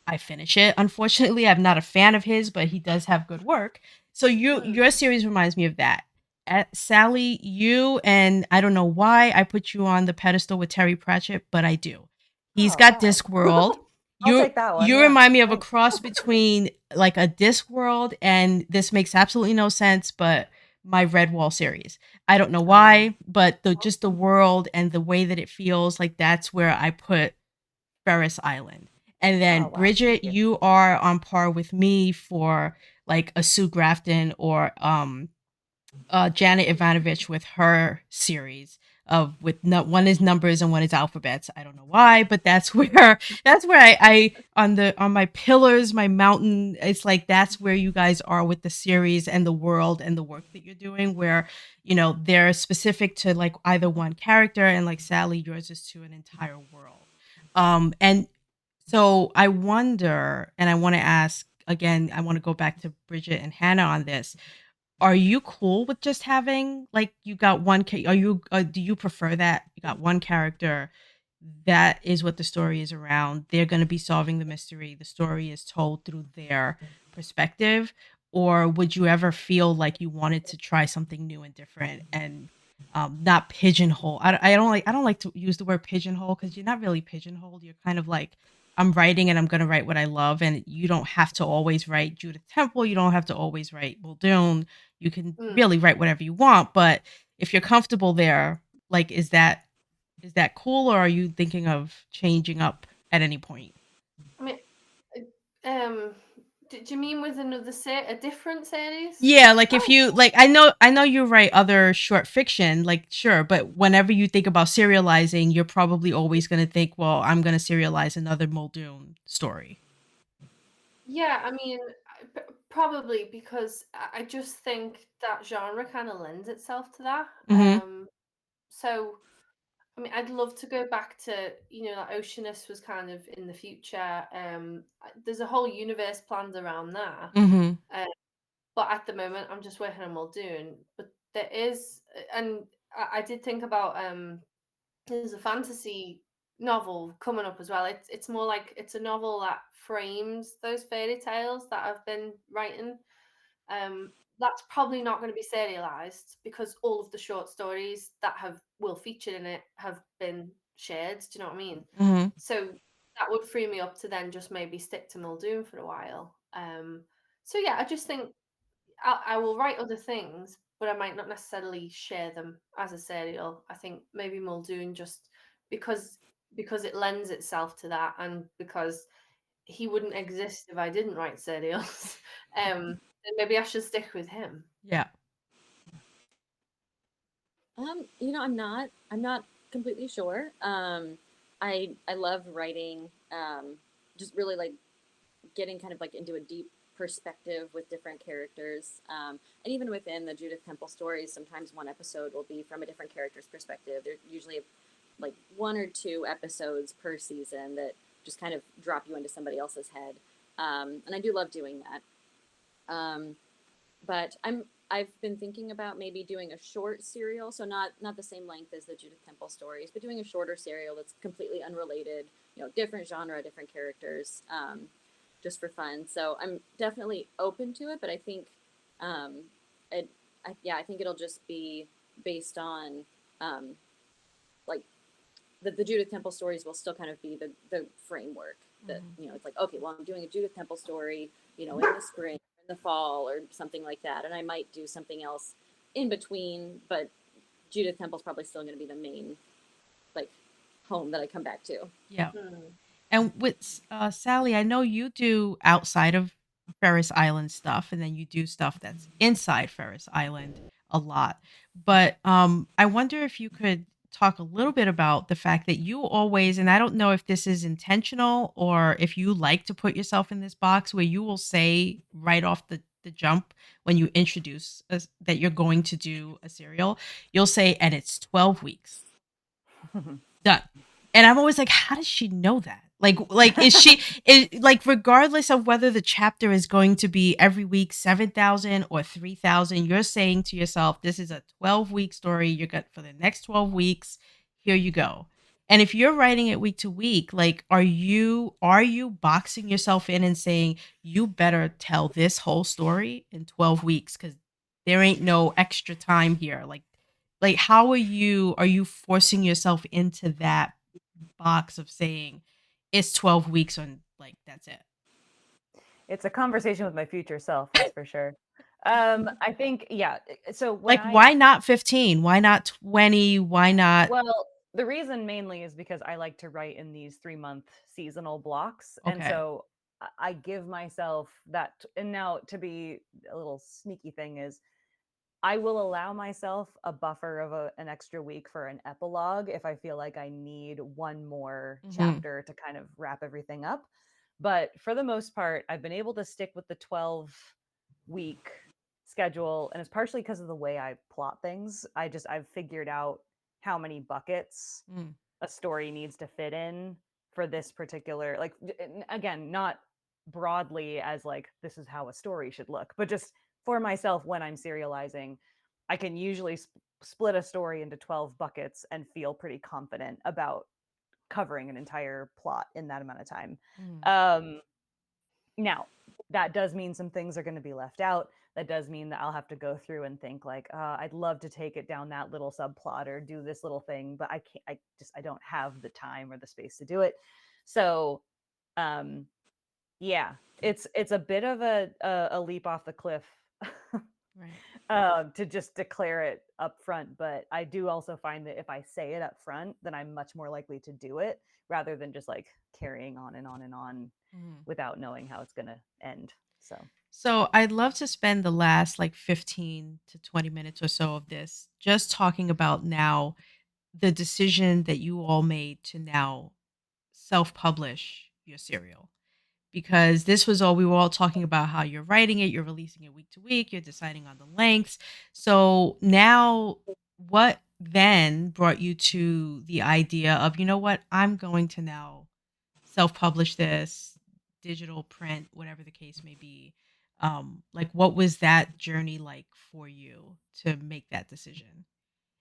I finish it. Unfortunately, I'm not a fan of his, but he does have good work. So your series reminds me of that. At Sally, you, and I don't know why I put you on the pedestal with Terry Pratchett, but I do. He's Oh got wow. Discworld. I'll You take that one. you Yeah. remind me of a Thanks. cross between like a Discworld, and this makes absolutely no sense, but my Redwall series. I don't know Oh. why, but the world and the way that it feels, like that's where I put Ferris Island. And then Oh wow. Thank Bridget, you. you are on par with me for like a Sue Grafton or Janet Ivanovich with her series of with one is numbers and one is alphabets. I don't know why, but that's where I on my pillars, my mountain. It's like that's where you guys are with the series and the world and the work that you're doing. Where they're specific to like either one character, and like Sally, yours is to an entire world. And so I wonder, and I want to ask again. I want to go back to Bridget and Hannah on this. Are you cool with just having like you got one? Are you? Do you prefer that you got one character? That is what the story is around. They're going to be solving the mystery. The story is told through their perspective. Or would you ever feel like you wanted to try something new and different and not pigeonhole? I don't like to use the word pigeonhole because you're not really pigeonholed. You're kind of like I'm writing and I'm going to write what I love, and you don't have to always write Judith Temple. You don't have to always write Muldoon. You can really write whatever you want, but if you're comfortable there, like is that cool, or are you thinking of changing up at any point? I mean, um, Do you mean with another a different series? Yeah, like if Oh, you like I know you write other short fiction, like sure, but whenever you think about serializing, you're probably always going to think, well, I'm going to serialize another Muldoon story. yeah. I mean, probably because I just think that genre kind of lends itself to that. Mhm. So I mean, I'd love to go back to, that Oceanus was kind of in the future. There's a whole universe planned around that. Mhm. Uh, but at the moment, I'm just working on Muldoon. But there is, and I did think about there's a fantasy novel coming up as well. It's more like it's a novel that frames those fairy tales that I've been writing. That's probably not going to be serialized because all of the short stories that have will feature in it have been shared. Do you know what I mean? Mhm. So that would free me up to then just maybe stick to Muldoon for a while. So yeah, I just think I will write other things, but I might not necessarily share them as a serial. I think maybe Muldoon just because because it lends itself to that, and because he wouldn't exist if I didn't write serials. Then maybe I should stick with him. Yeah. I'm not completely sure. I love writing. Just really like getting kind of like into a deep perspective with different characters. And even within the Judith Temple stories, sometimes one episode will be from a different character's perspective. They're usually like one or two episodes per season that just kind of drop you into somebody else's head. And I do love doing that. But I've been thinking about maybe doing a short serial, so not the same length as the Judith Temple stories, but doing a shorter serial that's completely unrelated, different genre, different characters, just for fun. So I'm definitely open to it, but I think, um, yeah, I think it'll just be based on, um, like the Judith Temple stories will still kind of be the framework that, Mhm. it's like, okay, well, I'm doing a Judith Temple story, in the spring, in the fall, or something like that. And I might do something else in between, but Judith Temple's probably still going to be the main, like, home that I come back to. Yeah. Hmm. And with Sally, I know you do outside of Ferris Island stuff, and then you do stuff that's inside Ferris Island a lot. But I wonder if you could talk a little bit about the fact that you always, and I don't know if this is intentional or if you like to put yourself in this box where you will say right off the jump when you introduce us, that you're going to do a serial, you'll say, and it's 12 weeks done. And I'm always like, how does she know that? Like is she is like regardless of whether the chapter is going to be every week 7,000 or 3,000, you're saying to yourself, this is a 12-week story. You're good for the next 12 weeks. Here you go. And if you're writing it week to week, like are you boxing yourself in and saying you better tell this whole story in 12 weeks cuz there ain't no extra time here. Like how are you forcing yourself into that box of saying it's 12 weeks and like that's it? It's a conversation with my future self, that's for sure. I think, yeah. So when Like I why not 15? Why not 20? Why not Well, the reason mainly is because I like to write in these 3-month seasonal blocks. And okay. so I give myself that. And now, to be a little sneaky thing, is I will allow myself a buffer of an extra week for an epilogue if I feel like I need one more Mhm. chapter to kind of wrap everything up. But for the most part, I've been able to stick with the 12-week schedule. And it's partially because of the way I plot things. I've figured out how many buckets Mm. a story needs to fit in for this particular, like, again, not broadly as like this is how a story should look, but just for myself when I'm serializing, I can usually split a story into 12 buckets and feel pretty confident about covering an entire plot in that amount of time. Mm. Um, Now, that does mean some things are going to be left out. That does mean that I'll have to go through and think like, I'd love to take it down that little subplot or do this little thing, but I can't. I don't have the time or the space to do it. So, um, yeah, it's a bit of a leap off the cliff Right. to just declare it up front. But I do also find that if I say it up front, then I'm much more likely to do it rather than just like carrying on and on and on Mhm. without knowing how it's going to end. So So I'd love to spend the last like 15 to 20 minutes or so of this just talking about now the decision that you all made to now self-publish your serial. Because this was all we were all talking about how you're writing it, you're releasing it week to week, you're deciding on the lengths. So now what then brought you to the idea of, you know what, I'm going to now self-publish this, digital, print, whatever the case may be. Like what was that journey like for you to make that decision?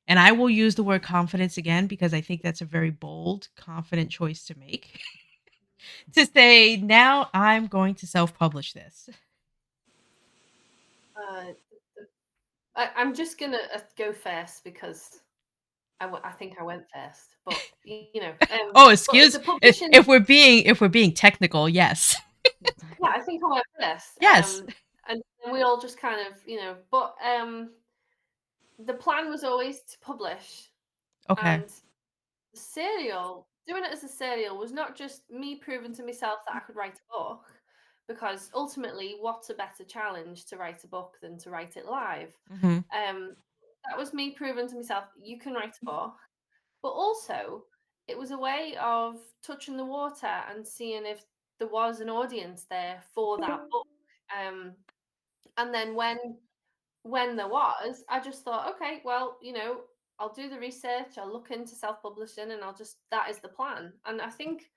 And I will use the word confidence again because I think that's a very bold, confident choice to make. To say, now I'm going to self-publish this. Uh, I'm just gonna go first because I think I went first, but Oh, but excuse the publishing, if we're being technical, yes. yeah, I think I went first. Yes. And we all just kind of, but the plan was always to publish, Okay. and the serial, doing it as a serial was not just me proving to myself that I could write a book, because ultimately, what's a better challenge to write a book than to write it live? Mhm. Um, that was me proving to myself you can write a book, but also it was a way of touching the water and seeing if there was an audience there for that book. Um, and then when there was, I just thought, okay, well, I'll do the research, I'll look into self-publishing, and that is the plan. And I think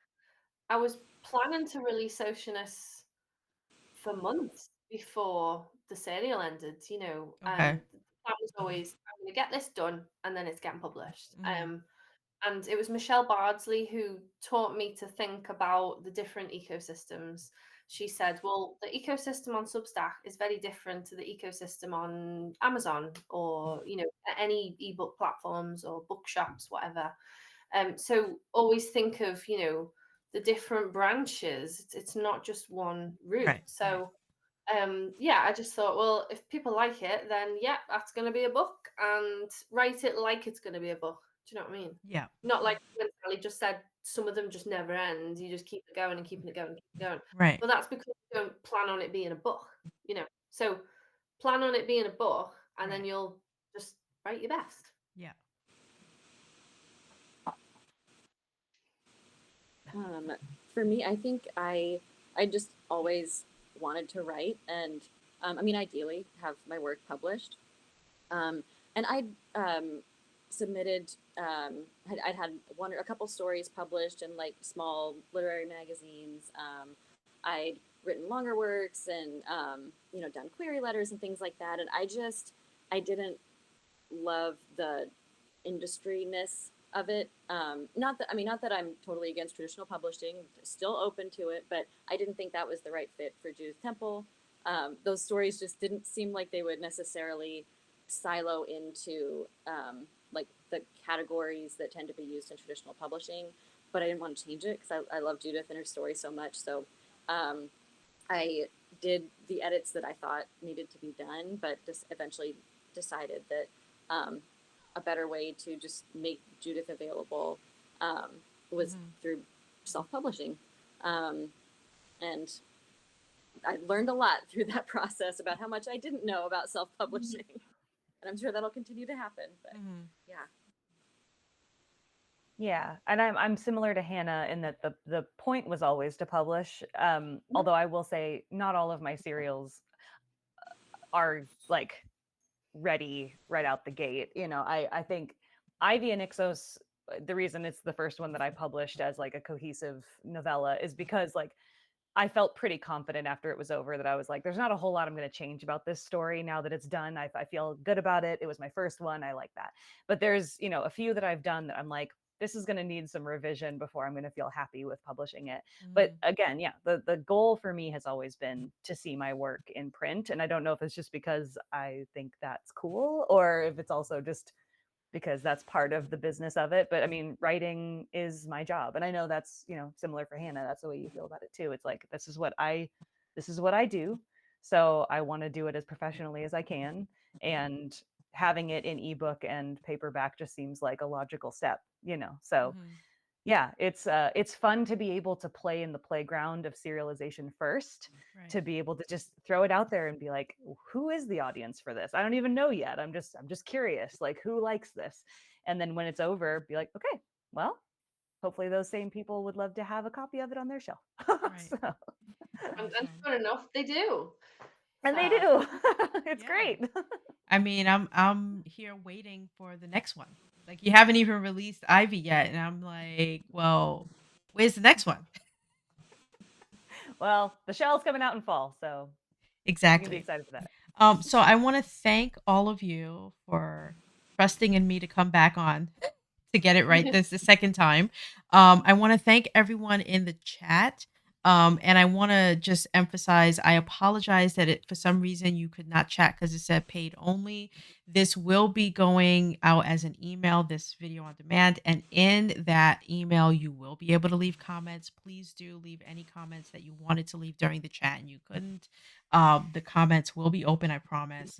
I was planning to release Oceanus for months before the serial ended, Okay. the plan was always, I'm going to get this done and then it's getting published. Mhm. And it was Michelle Bardsley who taught me to think about the different ecosystems. She said, well, the ecosystem on Substack is very different to the ecosystem on Amazon or, any ebook platforms or bookshops, whatever. So always think of, the different branches. It's not just one route. Right. Right. So yeah, I just thought, well, if people like it, then yeah, that's going to be a book, and write it like it's going to be a book. Do you know what I mean? Yeah. Not like when Sally just said, some of them just never end. You just keep it going and keeping it going and keep it going. Right. But that's because you don't plan on it being a book, So plan on it being a book, and then Right. you'll just write your best. Yeah. Um, for me, I think I just always wanted to write, and I mean, ideally, have my work published. Um, and I submitted. I'd had a couple stories published in like small literary magazines. I'd written longer works and done query letters and things like that. And I didn't love the industry-ness of it. Not that I'm totally against traditional publishing, still open to it, but I didn't think that was the right fit for Judith Temple. Those stories just didn't seem like they would necessarily silo into like the categories that tend to be used in traditional publishing. But I didn't want to change it because I love Judith and her story so much. So um, I did the edits that I thought needed to be done, but just eventually decided that um, a better way to just make Judith available um, was Mhm. through self-publishing, um, and I learned a lot through that process about how much I didn't know about self-publishing, and I'm sure that'll continue to happen. But Mhm. yeah, yeah, and I'm similar to Hannah in that the point was always to publish. Although I will say not all of my serials are like ready right out the gate. I think Ivy and Ixos, the reason it's the first one that I published as like a cohesive novella is because like I felt pretty confident after it was over that I was like, there's not a whole lot I'm going to change about this story now that it's done. I feel good about it. It was my first one. I like that. But there's, a few that I've done that I'm like, this is going to need some revision before I'm going to feel happy with publishing it. But Mhm. again, yeah, the goal for me has always been to see my work in print. And I don't know if it's just because I think that's cool or if it's also just because that's part of the business of it. But I mean, writing is my job. And I know that's, similar for Hannah. That's the way you feel about it too. It's like this is what I do. So I want to do it as professionally as I can. And having it in ebook and paperback just seems like a logical step. So Mhm. Yeah, it's fun to be able to play in the playground of serialization first, Right. to be able to just throw it out there and be like, who is the audience for this? I don't even know yet. I'm just curious, like, who likes this? And then when it's over, be like, okay, well, hopefully those same people would love to have a copy of it on their shelf. Right. So, And Awesome. sure enough, they do. and they So, do. It's Yeah. great. I mean, I'm here waiting for the next one. Like you haven't even released Ivy yet, and I'm like, well, where's the next one? Well, the shell's coming out in fall, so you can be Exactly. excited for that. So I want to thank all of you for trusting in me to come back on to get it right this the second time. I want to thank everyone in the chat. And I want to just emphasize I apologize that it for some reason you could not chat because it said paid only. This will be going out as an email, this video on demand. And in that email, you will be able to leave comments. Please do leave any comments that you wanted to leave during the chat and you couldn't. The comments will be open, I promise.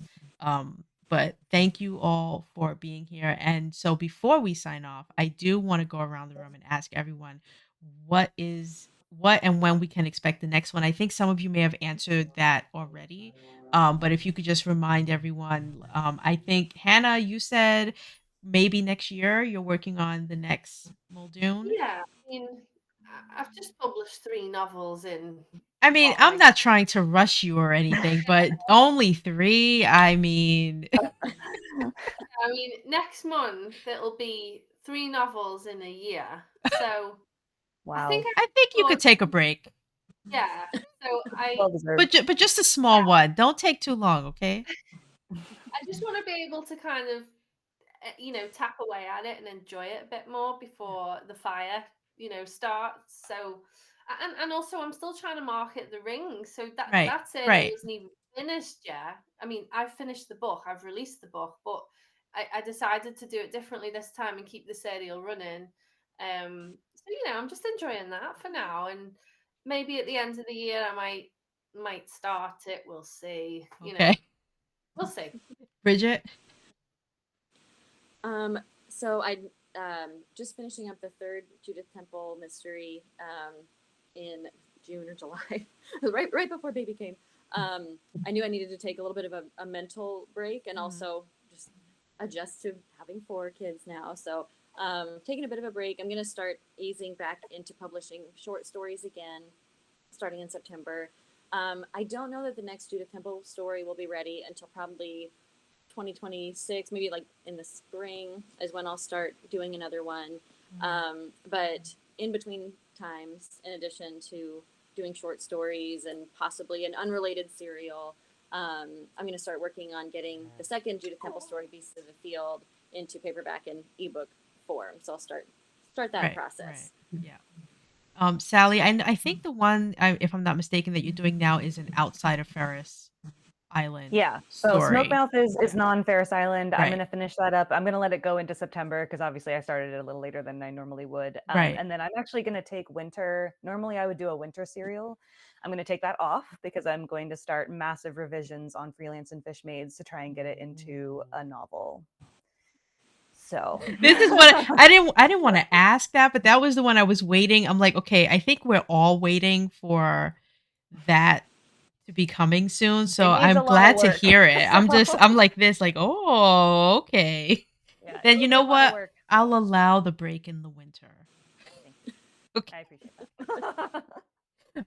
But thank you all for being here. And so before we sign off, I do want to go around the room and ask everyone what and when we can expect the next one. I think some of you may have answered that already. But if you could just remind everyone, I think Hannah, you said maybe next year you're working on the next Muldoon. yeah, I mean, I've just published 3 novels in I mean, what, I'm like, not trying to rush you or anything, but only 3. I mean, I mean, next month it'll be 3 novels in a year. So I think Wow. I I think you could thought, take a break, yeah. So Well deserved. but just a small one. Don't take too long, okay? I just want to be able to kind of tap away at it and enjoy it a bit more before the fire, starts. So, and also I'm still trying to market The Ring, so Right, that serial right. isn't even finished yet. I mean, I've finished the book, I've released the book, but I decided to do it differently this time and keep the serial running. So I'm just enjoying that for now, and maybe at the end of the year I might start it. We'll see. Okay. We'll see. Bridget? So I just finishing up the third Judith Temple mystery in June or July, right before baby came. I knew I needed to take a little bit of a mental break and also just adjust to having 4 kids now. So taking a bit of a break. I'm going to start easing back into publishing short stories again, starting in September. I don't know that the next Judith Temple story will be ready until probably 2026, maybe like in the spring is when I'll start doing another one. But in between times, in addition to doing short stories and possibly an unrelated serial, I'm going to start working on getting the second Judith Temple story, Beasts of the Field, into paperback and ebook form. So I'll start that Right, right. process. Yeah. Sally, I think the one, if I'm not mistaken, that you're doing now is an outside of Ferris Island Yeah. So story. Smokemouth is Yeah. non-Ferris Island. I'm Right, gonna finish that up. I'm gonna let it go into September because obviously I started it a little later than I normally would. right. And then I'm actually gonna take winter. Normally I would do a winter serial. I'm gonna take that off because I'm going to start massive revisions on Freelance and Fishmaids to try and get it into a novel. So This is what I didn't want to ask that, but that was the one I was waiting. I'm like, okay, I think we're all waiting for that to be coming soon. So it needs I'm a lot of glad to work. hear it. So I'm like this, like, oh, okay. yeah, it Then you will be know a lot of what? work. I'll allow the break in the winter. Thank you. Okay. I appreciate that.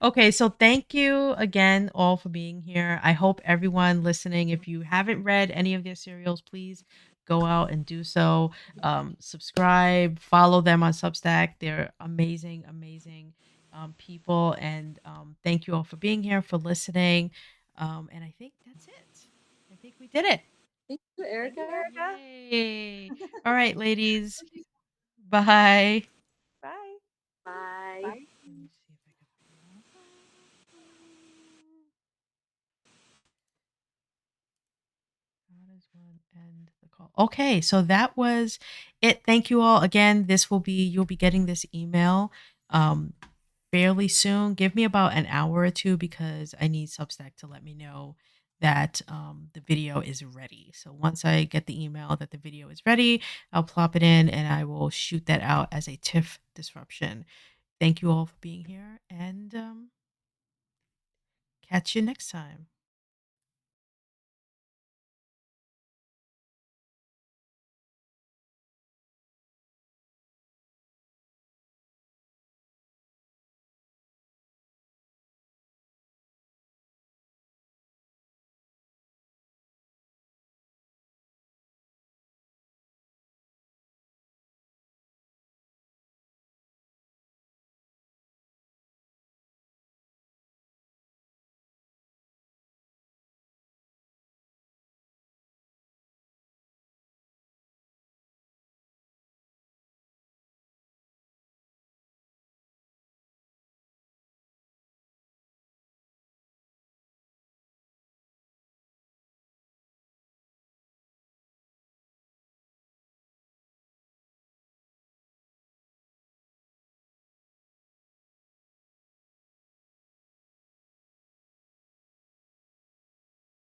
Okay, so thank you again all for being here. I hope everyone listening, if you haven't read any of their serials, please go out and do so. Subscribe, follow them on Substack. They're amazing, amazing people. And thank you all for being here, for listening. And I think that's it. I think we did it. Thank you, Thank you, Erica. Erica. Yay. All right, ladies. Bye. Bye. Bye. Let me see if I can figure out. How does one end the call? Okay, so that was it. Thank you all again. You'll be getting this email fairly soon. Give me about an hour or two because I need Substack to let me know that the video is ready. So once I get the email that the video is ready, I'll plop it in and I will shoot that out as a TIFF disruption. Thank you all for being here, and catch you next time.